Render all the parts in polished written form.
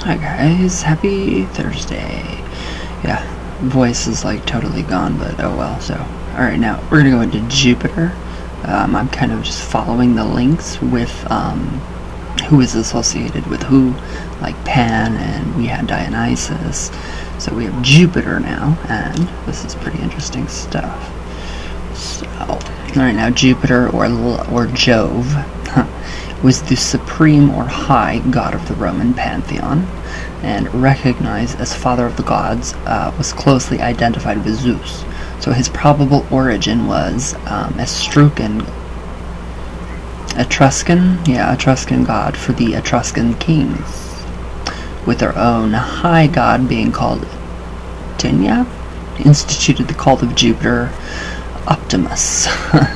Hi guys, happy Thursday. Yeah, voice is like totally gone, but oh well. So, alright, now we're gonna go into Jupiter. I'm kind of just following the links with who is associated with who, like Pan, and we had Dionysus. So we have Jupiter now, and this is pretty interesting stuff. So, alright, now Jupiter or Jove was the supreme or high god of the Roman pantheon, and recognized as father of the gods, was closely identified with Zeus. So his probable origin was Etruscan god for the Etruscan kings, with their own high god being called Tinia, instituted the cult of Jupiter, Optimus,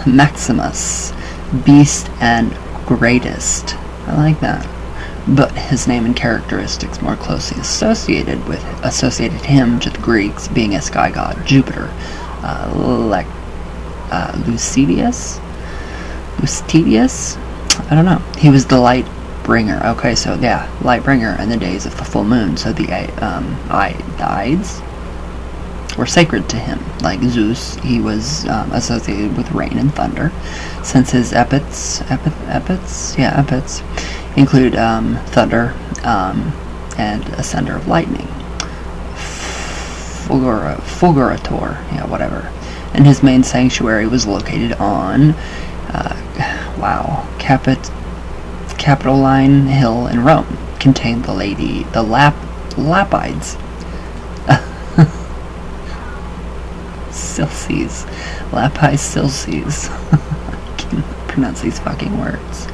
Maximus, Beast, and Greatest. I like that. But his name and characteristics more closely associated him to the Greeks being a sky god, Jupiter, Lucidius? I don't know. He was the light bringer. Okay, so yeah, light bringer in the days of the full moon. So the Ides were sacred to him. Like Zeus, he was associated with rain and thunder, since his epithets include thunder and ascender of lightning, fulgurator, whatever. And his main sanctuary was located on Capitoline Hill in Rome. Contained the Lapides. Lapis Silces. I can't pronounce these fucking words.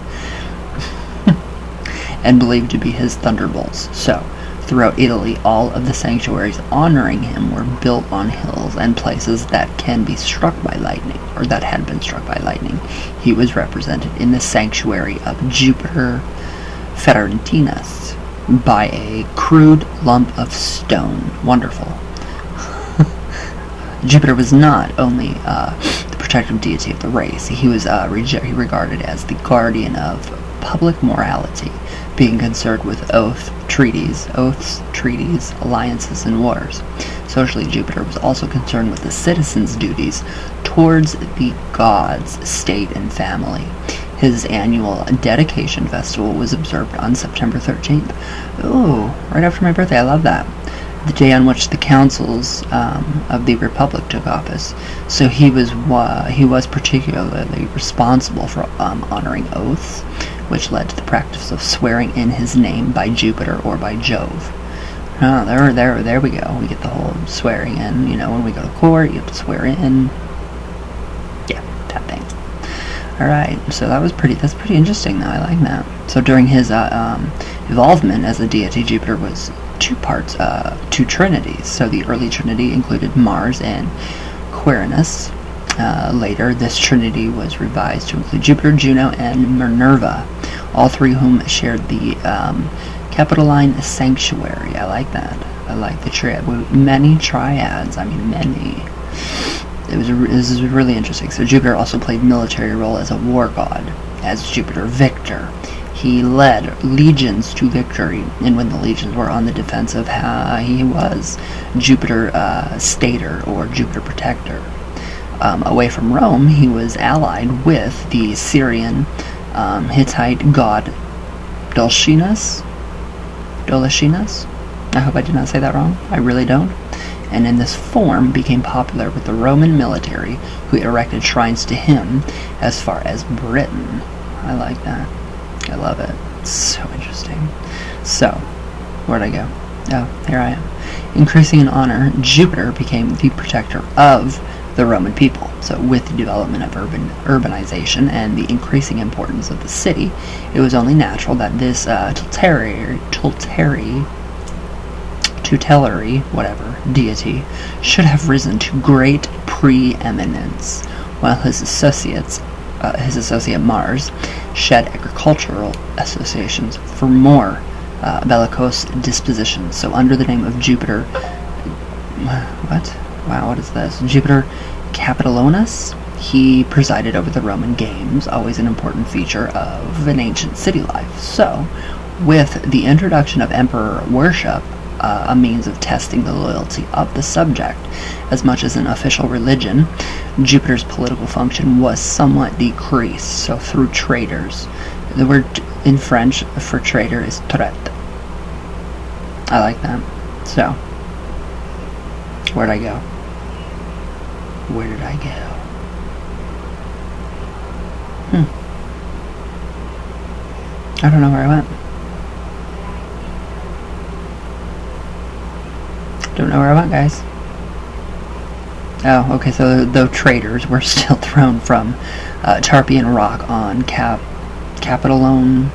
And believed to be his thunderbolts. So, throughout Italy, all of the sanctuaries honoring him were built on hills and places that can be struck by lightning, or that had been struck by lightning. He was represented in the sanctuary of Jupiter Ferentinus by a crude lump of stone. Wonderful. Jupiter was not only the protective deity of the race, he was regarded as the guardian of public morality, being concerned with oaths, treaties, alliances, and wars. Socially, Jupiter was also concerned with the citizens' duties towards the gods, state, and family. His annual dedication festival was observed on September 13th. Oh, right after my birthday. I love that. The day on which the councils of the Republic took office. So he was particularly responsible for honoring oaths, which led to the practice of swearing in his name by Jupiter or by Jove. Oh, there we go. We get the whole swearing in. When we go to court, you have to swear in. Yeah, that thing. All right. So that's pretty interesting, though. I like that. So during his involvement as a deity, Jupiter was two trinities. So the early trinity included Mars and Quirinus. Later, this trinity was revised to include Jupiter, Juno, and Minerva, all three whom shared the Capitoline sanctuary. I like that. I like the triad. Many triads. I mean, many. This is really interesting. So Jupiter also played military role as a war god, as Jupiter Victor. He led legions to victory, and when the legions were on the defensive, he was Jupiter Stator or Jupiter Protector. Away from Rome, he was allied with the Syrian Hittite god Dolshinus. I hope I did not say that wrong. I really don't. And in this form became popular with the Roman military, who erected shrines to him as far as Britain. I like that. I love it. It's so interesting. So, where'd I go? Oh, here I am. Increasing in honor, Jupiter became the protector of the Roman people. So with the development of urbanization and the increasing importance of the city, it was only natural that this tutelary deity should have risen to great preeminence, while his associate Mars shed agricultural associations for more bellicose dispositions. So under the name of Jupiter, what is this? Jupiter Capitolinus, he presided over the Roman games, always an important feature of an ancient city life. So with the introduction of emperor worship, a means of testing the loyalty of the subject, as much as an official religion, Jupiter's political function was somewhat decreased, so through traitors. The word in French for traitor is traite. I like that. So, where'd I go? Where did I go? I don't know where I went. Don't know where I went, guys. Oh, okay, so the traitors were still thrown from Tarpeian Rock on Capitolone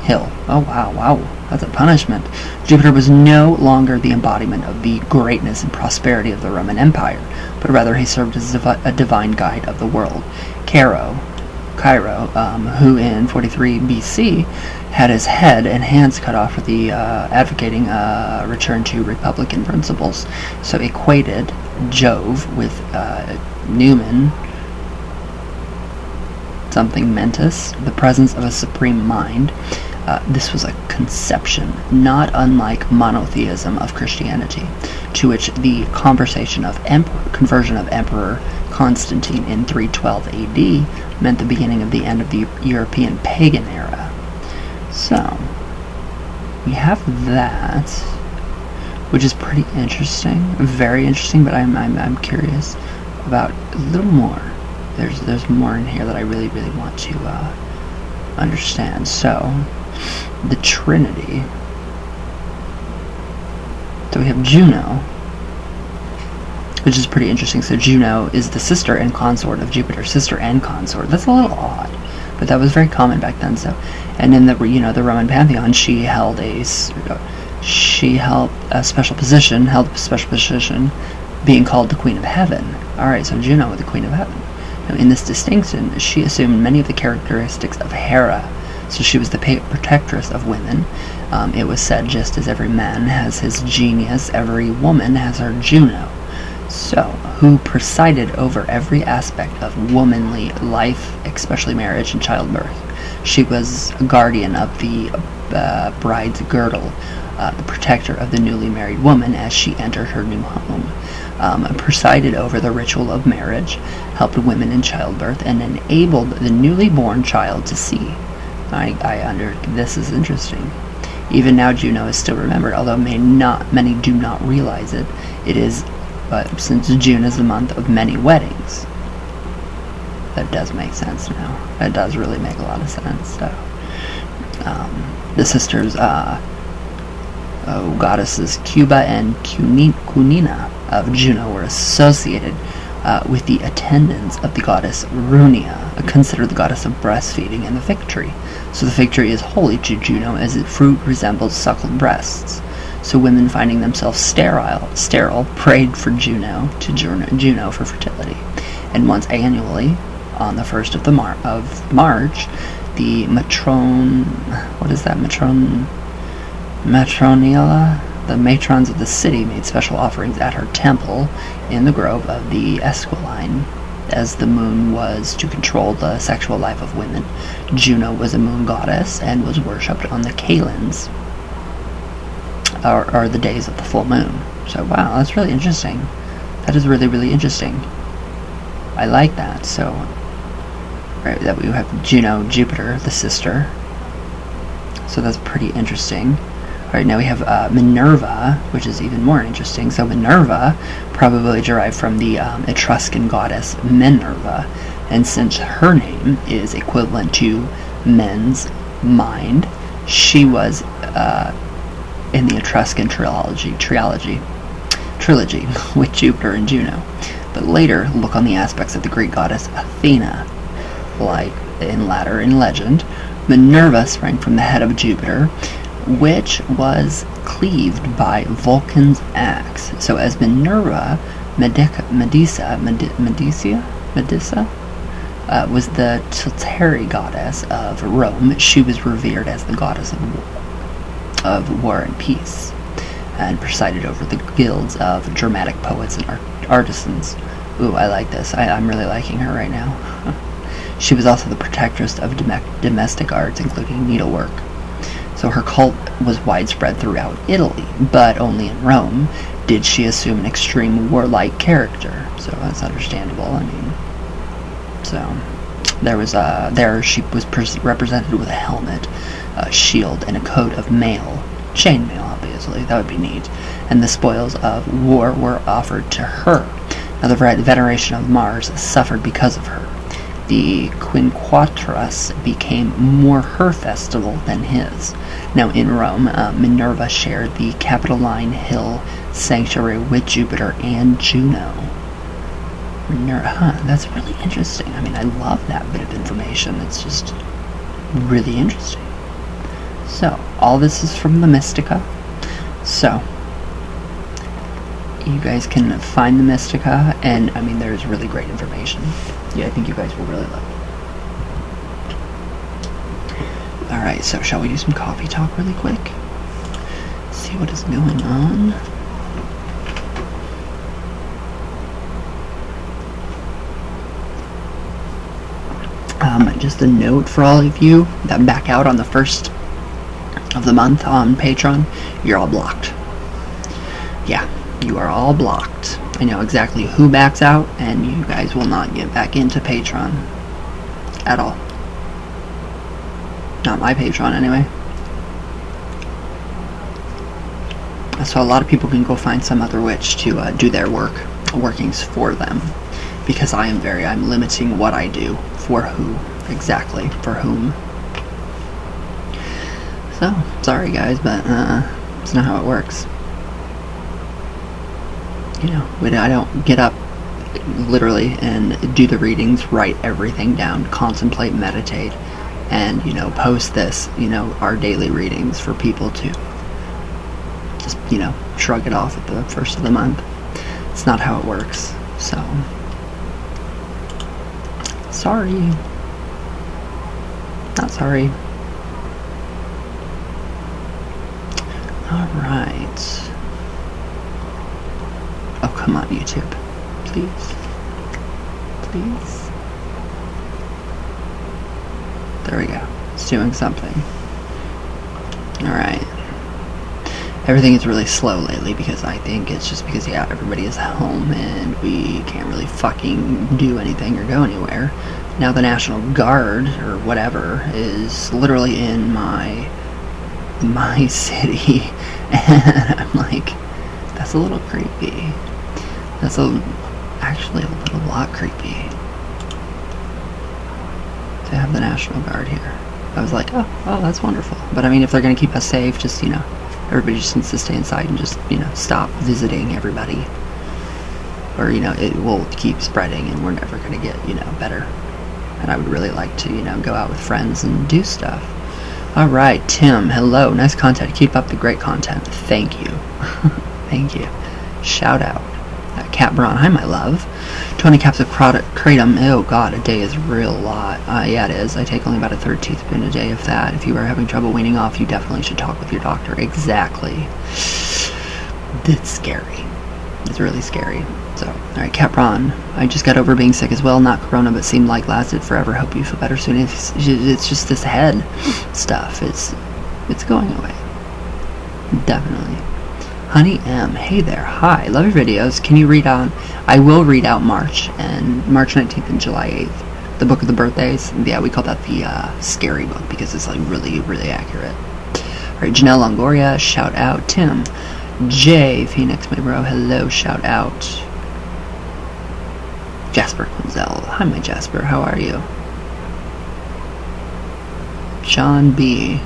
Hill. Oh, wow, that's a punishment. Jupiter was no longer the embodiment of the greatness and prosperity of the Roman Empire, but rather he served as a divine guide of the world. Cairo, who in 43 BC had his head and hands cut off for the advocating return to republican principles, so equated Jove with Numen, something mentis, the presence of a supreme mind. This was a conception not unlike monotheism of Christianity, to which the conversion of Emperor Constantine in 312 AD meant the beginning of the end of the European pagan era. So, we have that, which is pretty interesting, very interesting, but I'm curious about a little more. There's more in here that I really want to understand. So, the Trinity. So we have Juno, which is pretty interesting. So Juno is the sister and consort of Jupiter. Sister and consort. That's a little odd, but that was very common back then. So, and in the Roman pantheon, she held a special position, being called the Queen of Heaven. All right, so Juno, the Queen of Heaven. Now, in this distinction, she assumed many of the characteristics of Hera. So she was the protectress of women. It was said, just as every man has his genius, every woman has her Juno. So, who presided over every aspect of womanly life, especially marriage and childbirth. She was a guardian of the bride's girdle, the protector of the newly married woman as she entered her new home. Presided over the ritual of marriage, helped women in childbirth, and enabled the newly born child to see. This is interesting. Even now, Juno is still remembered, although many do not realize it. It is, since June is the month of many weddings. That does make sense now. That does really make a lot of sense. So, the sisters, goddesses Cuba and Cunina of Juno were associated with the attendants of the goddess Runia, considered the goddess of breastfeeding and the fig tree. So the fig tree is holy to Juno, as its fruit resembles suckled breasts. So women finding themselves sterile prayed for Juno for fertility. And once annually, on the 1st of March, the Matronilla, the matrons of the city made special offerings at her temple in the grove of the Esquiline, as the moon was to control the sexual life of women. Juno was a moon goddess and was worshipped on the kalends, or the days of the full moon. So wow, that's really interesting. That is really interesting. I like that. So, right, that we have Juno, Jupiter, the sister. So that's pretty interesting. Alright, now we have Minerva, which is even more interesting. So Minerva probably derived from the Etruscan goddess Minerva, and since her name is equivalent to men's mind, she was in the Etruscan trilogy with Jupiter and Juno. But later, look on the aspects of the Greek goddess Athena. Like in legend, Minerva sprang from the head of Jupiter, which was cleaved by Vulcan's axe. So as Minerva, Medusa was the tutelary goddess of Rome, she was revered as the goddess of war and peace, and presided over the guilds of dramatic poets and artisans. Ooh, I like this. I'm really liking her right now. She was also the protectress of domestic arts, including needlework. So her cult was widespread throughout Italy, but only in Rome did she assume an extreme warlike character. So that's understandable. I mean, so there she was represented with a helmet, a shield, and a coat of mail, chainmail, obviously. That would be neat. And the spoils of war were offered to her. Now the veneration of Mars suffered because of her. The Quinquatras became more her festival than his. Now in Rome, Minerva shared the Capitoline Hill sanctuary with Jupiter and Juno. Minerva, that's really interesting. I mean, I love that bit of information. It's just really interesting. So, all this is from the Mystica. So, you guys can find the Mystica, and I mean, there's really great information. Yeah, I think you guys will really love it. Alright, so shall we do some coffee talk really quick? See what is going on. Just a note for all of you that back out on the 1st of the month on Patreon, you're all blocked. Yeah, you are all blocked. I know exactly who backs out, and you guys will not get back into Patreon at all. Not my Patreon, anyway. So a lot of people can go find some other witch to do their workings for them, because I'm limiting what I do for who exactly, for whom. So sorry guys, but it's not how it works. You know, when I don't get up literally and do the readings, write everything down, contemplate, meditate, and, you know, post this, you know, our daily readings for people to just, you know, shrug it off at the 1st of the month. It's not how it works. So, sorry. Not sorry. Alright. Oh, come on, YouTube. Please. Please. There we go. It's doing something. Alright. Everything is really slow lately because I think it's just because, yeah, everybody is home and we can't really fucking do anything or go anywhere. Now the National Guard, or whatever, is literally in my city. And I'm like, that's a little creepy. That's actually a little lot creepy to have the National Guard here. I was like, oh, that's wonderful. But I mean, if they're going to keep us safe, just, you know, everybody just needs to stay inside and just, you know, stop visiting everybody. Or, you know, it will keep spreading and we're never going to get, you know, better. And I would really like to, you know, go out with friends and do stuff. Alright, Tim, hello. Nice content. Keep up the great content. Thank you. Thank you. Shout out. Cat Braun, hi my love. 20 caps of kratom. Oh god, a day is real lot. Yeah, it is. I take only about a third teaspoon a day of that. If you are having trouble weaning off, you definitely should talk with your doctor. Exactly. It's scary. It's really scary. So, alright, Cat Braun. I just got over being sick as well. Not corona, but seemed like lasted forever. Hope you feel better soon. It's just this head stuff. It's going away. Definitely. Honey M, hey there, hi, love your videos. Can you read on? I will read out March 19th and July 8th. The Book of the Birthdays. Yeah, we call that the scary book because it's like really, really accurate. Alright, Janelle Longoria, shout out. Tim. Jay, Phoenix, my bro, hello, shout out. Jasper Quinzel, hi my Jasper, how are you? John B.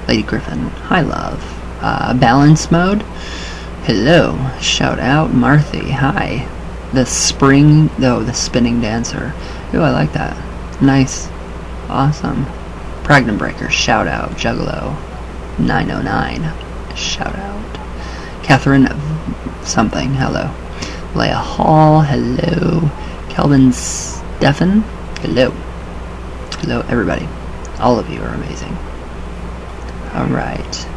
Lady Griffin, hi love. Balance mode. Hello. Shout out. Marthy. Hi. The spinning dancer. Ooh, I like that. Nice. Awesome. Pregnant Breaker. Shout out. Juggalo. 909. Shout out. Catherine something. Hello. Leia Hall. Hello. Kelvin Stefan. Hello. Hello, everybody. All of you are amazing. Alright.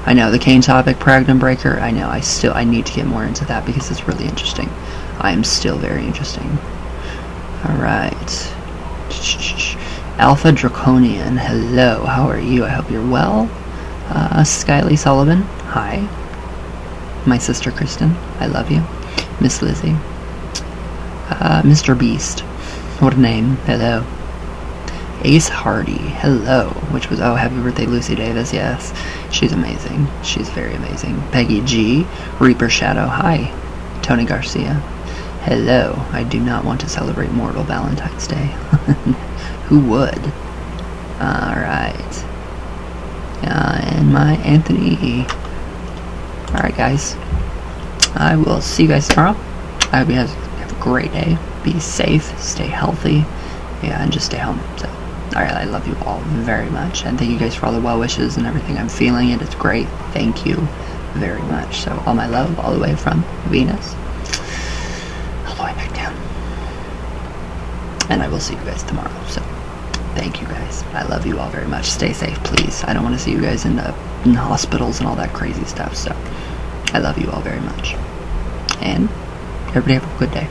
I know, the cane topic, Pregnant Breaker, I know, I need to get more into that because it's really interesting. I am still very interesting. Alright. Alpha Draconian, hello, how are you? I hope you're well. Skyly Sullivan, hi. My sister Kristen, I love you. Miss Lizzie. Mr. Beast, what a name, hello. Ace Hardy, hello, which was, oh, happy birthday Lucy Davis, yes. She's amazing, she's very amazing. Peggy G, Reaper Shadow, hi. Tony Garcia, hello. I do not want to celebrate Mortal Valentine's Day. Who would? Alright. And my Anthony. Alright, guys. I will see you guys tomorrow. I hope you guys have a great day. Be safe, stay healthy, yeah, and just stay home. So, alright, I love you all very much. And thank you guys for all the well wishes and everything. I'm feeling it. It's great. Thank you very much. So, all my love, all the way from Venus, all the way back down. And I will see you guys tomorrow. So, thank you guys. I love you all very much. Stay safe, please. I don't want to see you guys in hospitals and all that crazy stuff. So, I love you all very much. And everybody have a good day.